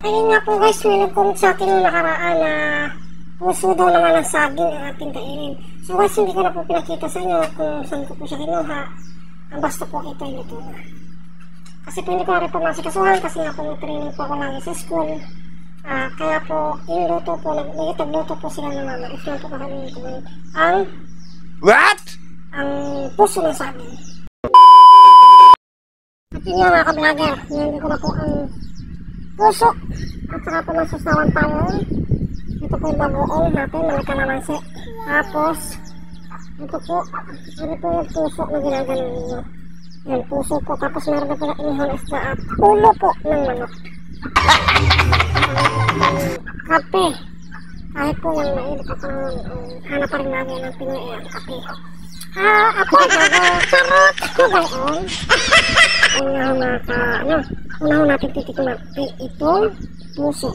Ayun nga po guys, may nag-comment sa atin yung nakaraan na puso daw naman ang saging ang ating kainin. So guys, hindi ko na po pinakita sa inyo kung saan ko po siya kinuha. Ang basta po ito ay luto na. Kasi po hindi ko na rin po masikasuhan kasi nga po may training po ako lagi sa school. Kaya po yung luto po, nagluto po sila ng mama. If lang po kakainin ko ang What? Ang puso ng saging. At yun nga mga ka-vlogger, hindi ko na po ang puso at saka po masasawan pangong. Ito po yung bagoong natin na nagkalamansi. Tapos ito po yung puso na ginaganon ninyo. Yan, puso po. Tapos meron na po na inihang isda at ulo po ng manok. Kape. Kahit po yung mainit at hanap pa rin namin ng Pinoy ang kape. Ako charot ko gayon. Unahan natin titikman itong puso.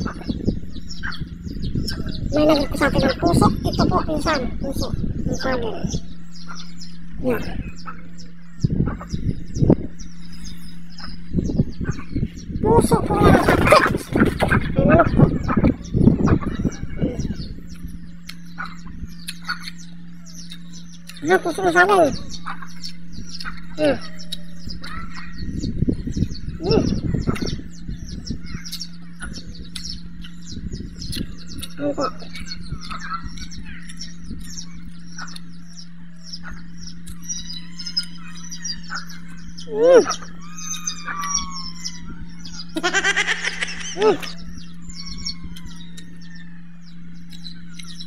May nagrit ko sa atin ng puso. Ito po, pinsan. Puso. Yung saging. Yan. Puso po yan. May manok po. Puso ng saging. Ano po?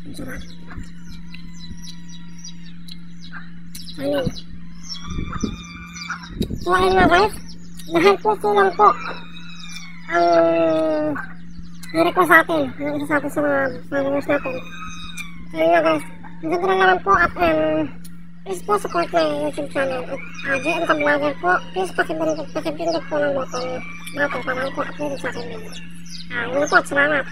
Ang sarap. Ano? So ayun nga guys, dahil puso lang po ang na-request sa atin, isa sa atin sa mga followers natin. So ayun nga guys, maganda naman po at please po support na yung YouTube channel at JM Ka-Vlogger po, please pakipindot po ng button natin para po upload sa akin video. Yun po at salamat.